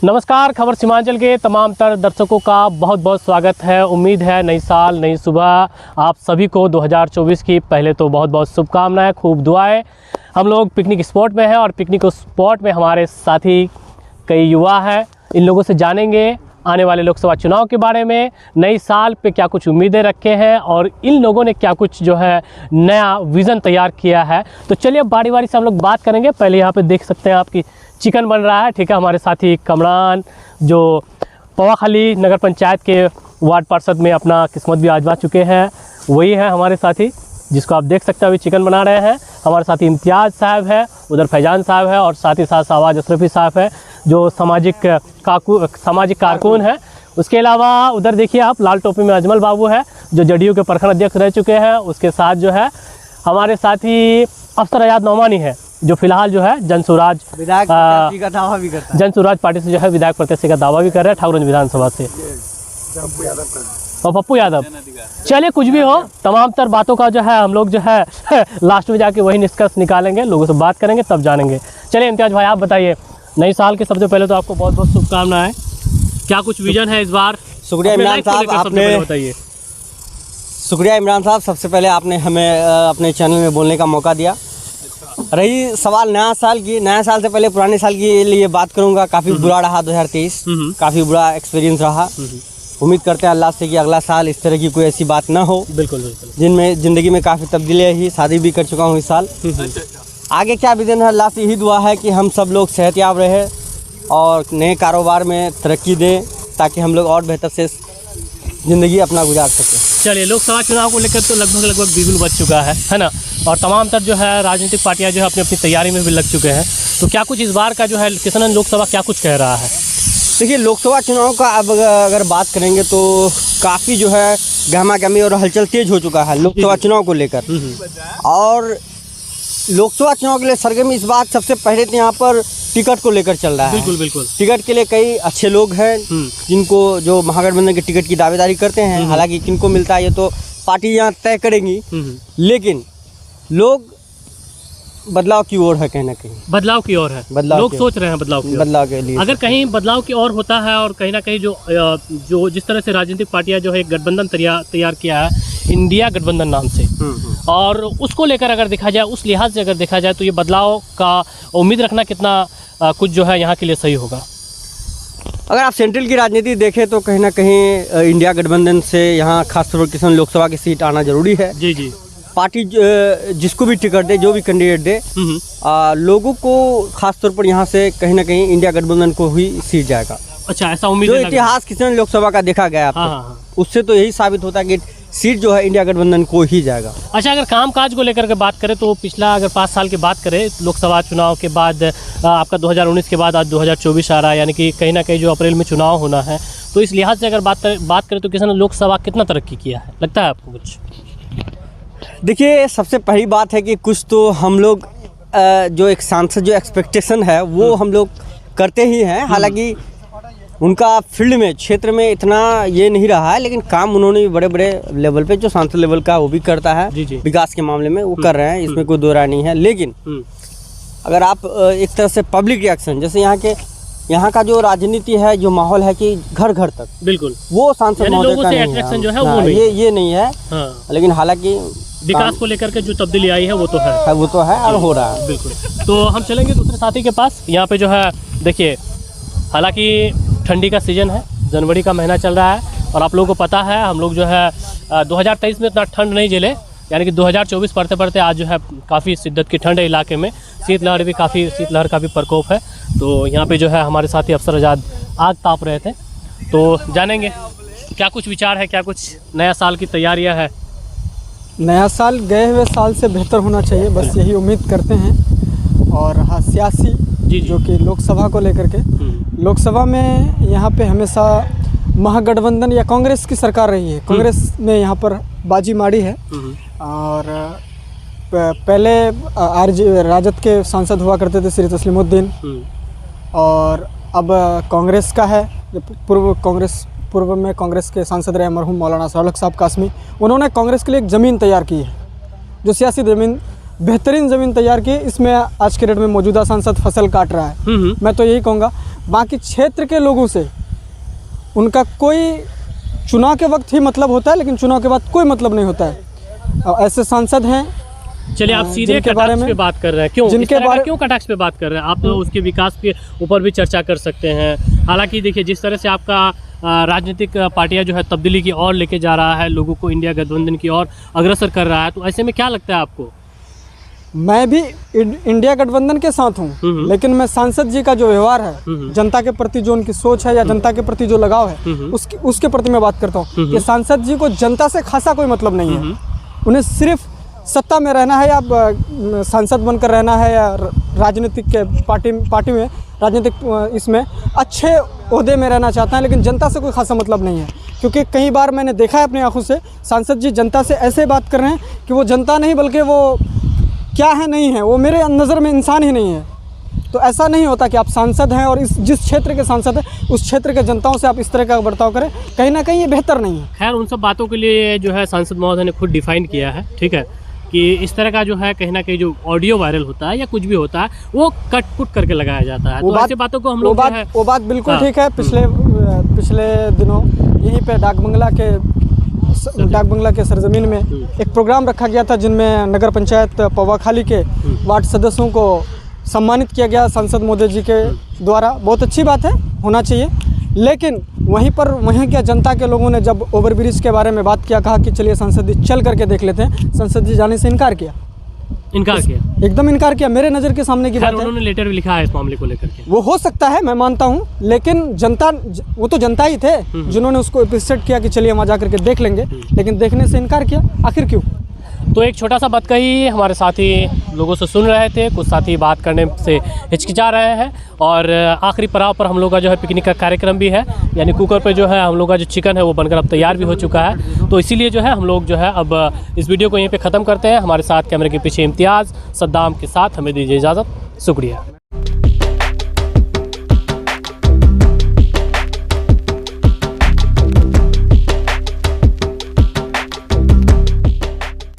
नमस्कार, खबर सीमांचल के तमाम तर दर्शकों का बहुत बहुत स्वागत है। उम्मीद है नई साल नई सुबह आप सभी को 2024 की पहले तो बहुत बहुत शुभकामनाएं, खूब दुआएं। हम लोग पिकनिक स्पॉट में हैं और पिकनिक स्पॉट में हमारे साथी कई युवा हैं। इन लोगों से जानेंगे आने वाले लोकसभा चुनाव के बारे में, नई साल पे क्या कुछ उम्मीदें रखे हैं और इन लोगों ने क्या कुछ जो है नया विज़न तैयार किया है। तो चलिए अब बारी बारी से हम लोग बात करेंगे। पहले यहाँ पे देख सकते हैं आपकी चिकन बन रहा है, ठीक है। हमारे साथी कमरान जो पवाखाली नगर पंचायत के वार्ड पार्षद में अपना किस्मत भी आजमा चुके हैं, वही है हमारे साथी जिसको आप देख सकते हैं अभी चिकन बना रहे हैं। हमारे साथी इम्तियाज़ साहब है, उधर फैजान साहब है और साथ ही साथ शहबाज अशरफी साहब है जो सामाजिक कारकुन है। उसके अलावा उधर देखिए आप लाल टोपी में अजमल बाबू है जो जदयू के प्रखंड अध्यक्ष रह चुके हैं। उसके साथ जो है हमारे साथी अफसर आजाद नौमानी है जो फिलहाल जो है जनसुराज पार्टी से जो है विधायक प्रत्याशी का दावा भी कर रहे हैं ठाकुरगंज विधानसभा से, और पप्पू यादव। चलिए कुछ भी हो, तमाम तर बातों का जो है हम लोग जो है लास्ट में जाके वही निष्कर्ष निकालेंगे, लोगों से बात करेंगे तब जानेंगे। चलिए इम्तियाज भाई आप बताइए, नई साल के सबसे पहले तो आपको बहुत बहुत शुभकामनाएं। क्या कुछ विजन है इस बार? शुक्रिया इमरान साहब, आपने बताइए। शुक्रिया इमरान साहब, सबसे पहले आपने हमें अपने चैनल में बोलने का मौका दिया। रही सवाल नया साल की, नया साल से पहले पुराने साल के लिए बात करूंगा। काफ़ी बुरा रहा 2023, काफ़ी बुरा एक्सपीरियंस रहा। उम्मीद करते हैं अल्लाह से कि अगला साल इस तरह की कोई ऐसी बात ना हो। बिल्कुल बिल्कुल। जिनमें ज़िंदगी में काफ़ी तब्दीलियाँ ही, शादी भी कर चुका हूँ इस साल। आगे क्या विजन है, अल्लाह से यही दुआ है कि हम सब लोग सेहतयाब रहे और नए कारोबार में तरक्की दें ताकि हम लोग और बेहतर से ज़िंदगी अपना गुजार सकें। चलिए लोकसभा चुनाव को लेकर तो लगभग बिल्कुल बच चुका है ना, और तमाम तर जो है राजनीतिक पार्टियां जो है अपनी अपनी तैयारी में भी लग चुके हैं। तो क्या कुछ इस बार का जो है किसान लोकसभा क्या कुछ कह रहा है? देखिए लोकसभा चुनाव का अब अगर बात करेंगे तो काफ़ी जो है गहमा-गहमी और हलचल तेज हो चुका है लोकसभा चुनाव को लेकर। और लोकसभा चुनाव के लिए सरगर्मी इस बात सबसे पहले तो यहाँ पर टिकट को लेकर चल रहा है। बिल्कुल बिल्कुल। टिकट के लिए कई अच्छे लोग हैं जिनको जो महागठबंधन के टिकट की दावेदारी करते हैं। हालांकि किनको मिलता है ये तो पार्टी यहाँ तय करेंगी, लेकिन लोग बदलाव की ओर है, कहीं ना कहीं बदलाव की ओर है। लोग सोच रहे हैं बदलाव के लिए। अगर कहीं बदलाव की ओर होता है और कहीं ना कहीं जो जिस तरह से राजनीतिक पार्टियां जो है एक गठबंधन तैयार किया है इंडिया गठबंधन नाम से, और उसको लेकर अगर देखा जाए, उस लिहाज से अगर देखा जाए तो ये बदलाव का उम्मीद रखना कितना कुछ जो है यहाँ के लिए सही होगा? अगर आप सेंट्रल की राजनीति देखें तो कहीं ना कहीं इंडिया गठबंधन से यहाँ खासतौर पर किसान लोकसभा की सीट आना जरूरी है। जी जी। पार्टी जिसको भी टिकट दे, जो भी कैंडिडेट दे, लोगों को खासतौर पर यहाँ से कहीं ना कहीं इंडिया गठबंधन को ही सीट जाएगा। अच्छा, ऐसा उम्मीद जो इतिहास किसान लोकसभा का देखा गया उससे तो यही साबित होता है कि सीट जो है इंडिया गठबंधन को ही जाएगा। अच्छा, अगर कामकाज को लेकर के बात करें तो पिछला अगर 5 साल की बात करें लोकसभा चुनाव के बाद, आपका 2019 के बाद आज 2024 आ रहा है, यानी कि कहीं ना कहीं जो अप्रैल में चुनाव होना है, तो इस लिहाज से अगर बात करें तो किसान लोकसभा कितना तरक्की किया है, लगता है आपको कुछ? देखिए सबसे पहली बात है कि कुछ तो हम लोग जो एक सांसद जो एक्सपेक्टेशन है वो हम लोग करते ही हैं। हालांकि उनका फील्ड में क्षेत्र में इतना ये नहीं रहा है, लेकिन काम उन्होंने भी बड़े बड़े लेवल पे जो सांसद लेवल का वो भी करता है। जी जी। विकास के मामले में वो कर रहे हैं, इसमें कोई दो राय नहीं है। लेकिन अगर आप एक तरह से पब्लिक रिएक्शन, जैसे यहाँ का जो राजनीति है, जो माहौल है कि घर घर तक, बिल्कुल वो सांसद महोदय का नहीं जो है वो नहीं। ये नहीं है। लेकिन हालांकि विकास को लेकर के जो तब्दीली आई है वो तो है और हो रहा है। बिल्कुल। तो हम चलेंगे दूसरे साथी के पास। यहाँ पे जो है देखिए, हालांकि ठंडी का सीज़न है, जनवरी का महीना चल रहा है और आप लोगों को पता है हम लोग जो है 2023 में इतना ठंड नहीं झेले, यानी कि 2024 पढ़ते पढ़ते आज जो है काफ़ी शिद्दत की ठंड है इलाके में। शीतलहर का भी प्रकोप है। तो यहाँ पे जो है हमारे साथी अफसर आजाद आग ताप रहे थे, तो जानेंगे क्या कुछ विचार है, क्या कुछ नया साल की तैयारियाँ है? नया साल गए हुए साल से बेहतर होना चाहिए, बस यही उम्मीद करते हैं। और हाँ, सियासी जो कि लोकसभा को लेकर के, लोकसभा में यहाँ पे हमेशा महागठबंधन या कांग्रेस की सरकार रही है। कांग्रेस में यहाँ पर बाजी मारी है। और पहले राजद के सांसद हुआ करते थे श्री तस्लीमुद्दीन, और अब कांग्रेस का है। पूर्व में कांग्रेस के सांसद रहे मरहूम मौलाना सालक साहब कासमी, उन्होंने कांग्रेस के लिए एक ज़मीन तैयार की है, जो सियासी ज़मीन बेहतरीन ज़मीन तैयार की। इसमें आज के डेट में मौजूदा सांसद फसल काट रहा है। मैं तो यही कहूँगा बाकी क्षेत्र के लोगों से उनका कोई चुनाव के वक्त ही मतलब होता है, लेकिन चुनाव के बाद कोई मतलब नहीं होता है। और ऐसे सांसद हैं। चलिए आप सीधे कटाक्ष पे बात कर रहे हैं, क्यों जिनके बारे क्यों कटाक्ष पे बात कर रहे हैं आप? तो उसके विकास के ऊपर भी चर्चा कर सकते हैं। हालांकि देखिए जिस तरह से आपका राजनीतिक पार्टियां जो है तब्दीली की ओर लेके जा रहा है, लोगों को इंडिया गठबंधन की ओर अग्रसर कर रहा है, तो ऐसे में क्या लगता है आपको? मैं भी इंडिया गठबंधन के साथ हूँ, लेकिन मैं सांसद जी का जो व्यवहार है, जनता के प्रति जो उनकी सोच है या जनता के प्रति जो लगाव है, उसके प्रति मैं बात करता हूँ कि सांसद जी को जनता से खासा कोई मतलब नहीं है। उन्हें सिर्फ सत्ता में रहना है, या सांसद बनकर रहना है, या राजनीतिक के पार्टी में राजनीतिक इसमें अच्छे ओहदे में रहना चाहते हैं, लेकिन जनता से कोई खासा मतलब नहीं है। क्योंकि कई बार मैंने देखा है अपनी आंखों से, सांसद जी जनता से ऐसे बात कर रहे हैं कि वो जनता नहीं बल्कि वो क्या है नहीं है, वो मेरे नज़र में इंसान ही नहीं है। तो ऐसा नहीं होता कि आप सांसद हैं और जिस क्षेत्र के सांसद हैं उस क्षेत्र के जनताओं से आप इस तरह का बर्ताव करें, कहीं ना कहीं ये बेहतर नहीं है। खैर उन सब बातों के लिए जो है सांसद महोदय ने खुद डिफाइन किया है, ठीक है, कि इस तरह का जो है कहीं ना कहीं जो ऑडियो वायरल होता है या कुछ भी होता है वो कट पुट करके लगाया जाता है। तो ऐसी बातों को हम लोग वो बात बिल्कुल ठीक है। पिछले दिनों यहीं पे डाक बंगला के सरजमीन में एक प्रोग्राम रखा गया था, जिनमें नगर पंचायत पवाखाली के वार्ड सदस्यों को सम्मानित किया गया सांसद महोदय जी के द्वारा। बहुत अच्छी बात है, होना चाहिए। लेकिन वहीं के जनता के लोगों ने जब ओवरब्रिज के बारे में बात किया, कहा कि चलिए सांसद जी चल करके देख लेते हैं, सांसद जी जाने से इनकार किया, एकदम इनकार किया। मेरे नज़र के सामने की बात है। उन्होंने लेटर भी लिखा है इस मामले को लेकर के। वो हो सकता है, मैं मानता हूँ, लेकिन वो तो जनता ही थे जिन्होंने उसको अप्रिशिएट किया कि चलिए वहाँ जा करके देख लेंगे, लेकिन देखने से इनकार किया। आखिर क्यों? तो एक छोटा सा बात कही हमारे साथी लोगों से सुन रहे थे, कुछ साथी बात करने से हिचकिचा रहे हैं, और आखिरी पड़ाव पर हम लोग का जो है पिकनिक का कार्यक्रम भी है, यानी कुकर पे जो है हम लोग का जो चिकन है वो बनकर अब तैयार भी हो चुका है। तो इसीलिए जो है हम लोग जो है अब इस वीडियो को यहीं पे ख़त्म करते हैं। हमारे साथ कैमरे के पीछे इम्तियाज़ सद्दाम के साथ हमें दीजिए इजाज़त। शुक्रिया।